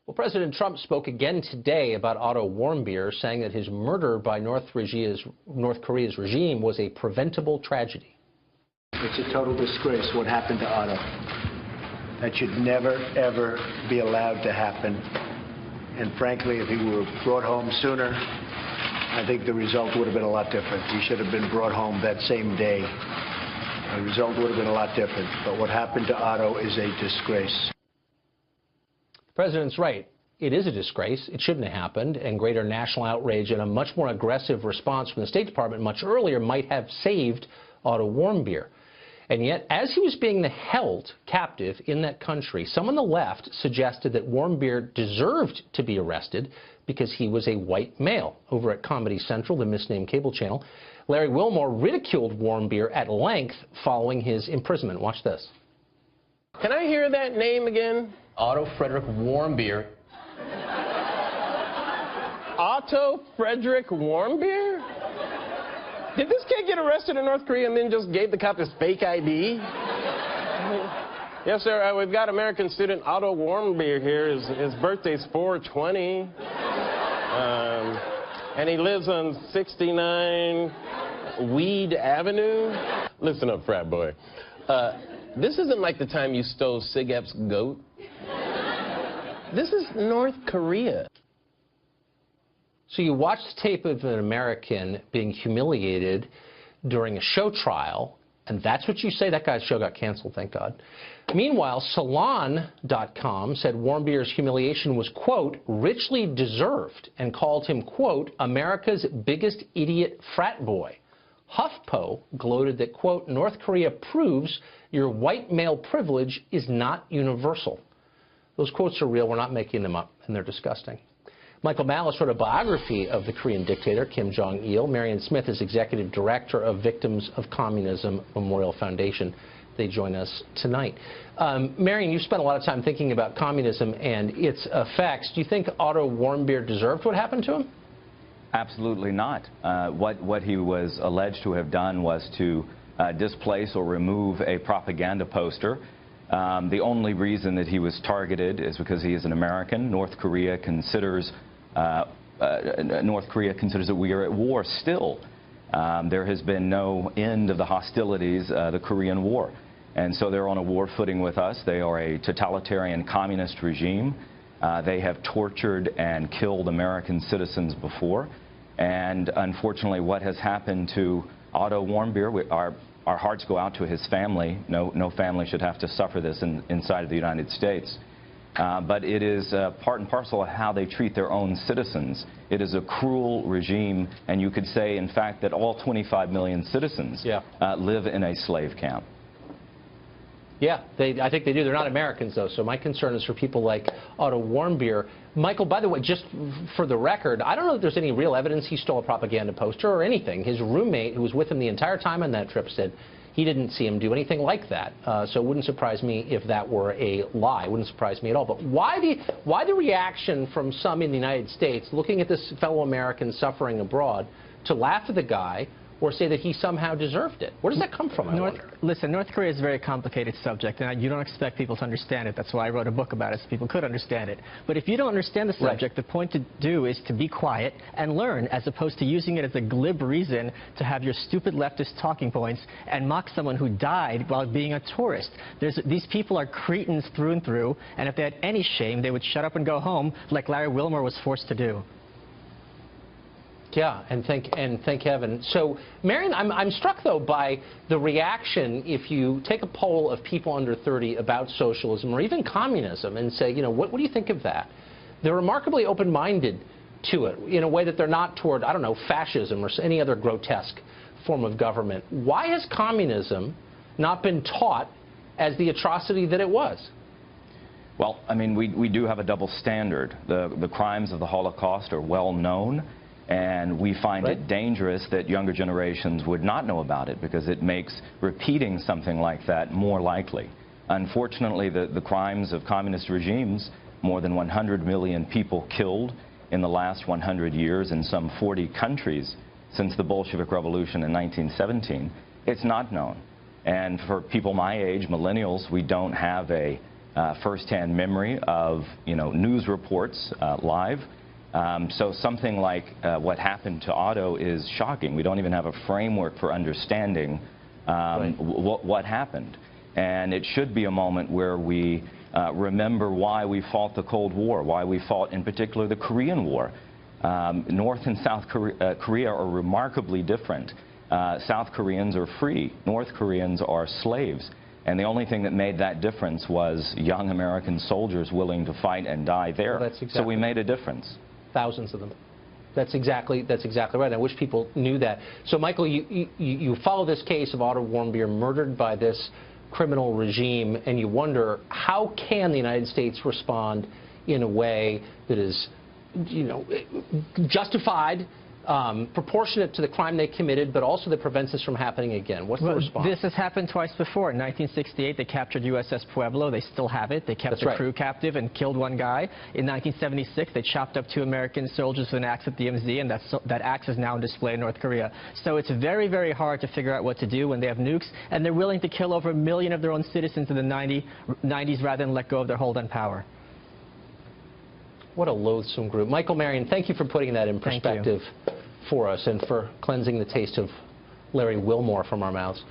Well, President Trump spoke again today about Otto Warmbier, saying that his murder by North Korea's regime was a preventable tragedy. It's a total disgrace what happened to Otto. That should never, ever be allowed to happen. And frankly, if he were brought home sooner, I think the result would have been a lot different. He should have been brought home that same day. The result would have been a lot different. But what happened to Otto is a disgrace. The president's right. It is a disgrace. It shouldn't have happened. And greater national outrage and a much more aggressive response from the State Department much earlier might have saved Otto Warmbier. And yet, as he was being held captive in that country, some on the left suggested that Warmbier deserved to be arrested because he was a white male. Over at Comedy Central, the misnamed cable channel, Larry Wilmore ridiculed Warmbier at length following his imprisonment. Watch this. Can I hear that name again? Otto Frederick Warmbier. Otto Frederick Warmbier? Did this kid get arrested in North Korea and then just gave the cop his fake ID? Yes, sir. We've got American student Otto Warmbier here. His birthday's 4/20. And he lives on 69 Weed Avenue. Listen up, frat boy. This isn't like the time you stole Sig Epps' goat. This is North Korea. So you watch the tape of an American being humiliated during a show trial, and that's what you say? That guy's show got canceled, thank God. Meanwhile, Salon.com said Warmbier's humiliation was, quote, richly deserved, and called him, quote, America's biggest idiot frat boy. HuffPo gloated that, quote, North Korea proves your white male privilege is not universal. Those quotes are real. We're not making them up, and they're disgusting. Michael Malice wrote a biography of the Korean dictator, Kim Jong-il. Marion Smith is executive director of Victims of Communism Memorial Foundation. They join us tonight. Marion, you've spent a lot of time thinking about communism and its effects. Do you think Otto Warmbier deserved what happened to him? Absolutely not. What he was alleged to have done was to displace or remove a propaganda poster. The only reason that he was targeted is because he is an American. North Korea considers that we are at war still. There has been no end of the hostilities, the Korean War. And so they're on a war footing with us. They are a totalitarian communist regime. They have tortured and killed American citizens before. And unfortunately, what has happened to Otto Warmbier, our hearts go out to his family. No family should have to suffer this inside of the United States. But it is part and parcel of how they treat their own citizens. It is a cruel regime, and you could say, in fact, that all 25 million citizens live in a slave camp. Yeah, I think they do. They're not Americans, though, so my concern is for people like Otto Warmbier. Michael, by the way, just for the record, I don't know if there's any real evidence he stole a propaganda poster or anything. His roommate, who was with him the entire time on that trip, said he didn't see him do anything like that. So it wouldn't surprise me if that were a lie. It wouldn't surprise me at all. But why the reaction from some in the United States, looking at this fellow American suffering abroad, to laugh at the guy or say that he somehow deserved it? Where does that come from, I wonder? Listen, North Korea is a very complicated subject, and you don't expect people to understand it. That's why I wrote a book about it, so people could understand it. But if you don't understand the subject, the point to do is to be quiet and learn, as opposed to using it as a glib reason to have your stupid leftist talking points and mock someone who died while being a tourist. These people are cretins through and through, and if they had any shame, they would shut up and go home like Larry Wilmore was forced to do. Yeah, and thank heaven. So, Marion, I'm struck, though, by the reaction if you take a poll of people under 30 about socialism or even communism and say, you know, what do you think of that? They're remarkably open-minded to it in a way that they're not toward, I don't know, fascism or any other grotesque form of government. Why has communism not been taught as the atrocity that it was? Well, I mean, we do have a double standard. The crimes of the Holocaust are well known. And we find it dangerous that younger generations would not know about it because it makes repeating something like that more likely. Unfortunately, the crimes of communist regimes, more than 100 million people killed in the last 100 years in some 40 countries since the Bolshevik Revolution in 1917, it's not known. And for people my age, millennials, we don't have a firsthand memory of, news reports live. So something like what happened to Otto is shocking. We don't even have a framework for understanding what happened. And it should be a moment where we remember why we fought the Cold War, why we fought in particular the Korean War. North and South Korea are remarkably different. South Koreans are free. North Koreans are slaves. And the only thing that made that difference was young American soldiers willing to fight and die there. Well, so we made a difference. Thousands of them. That's exactly right. I wish people knew that. So, Michael, you follow this case of Otto Warmbier murdered by this criminal regime, and you wonder, how can the United States respond in a way that is, justified, proportionate to the crime they committed, but also that prevents this from happening again? What's the response? This has happened twice before. In 1968, they captured USS Pueblo. They still have it. They kept the crew captive and killed one guy. In 1976, they chopped up 2 American soldiers with an axe at DMZ, and that axe is now on display in North Korea. So it's very, very hard to figure out what to do when they have nukes, and they're willing to kill over 1 million of their own citizens in the 90s rather than let go of their hold on power. What a loathsome group. Michael Marion, thank you for putting that in perspective for us and for cleansing the taste of Larry Wilmore from our mouths.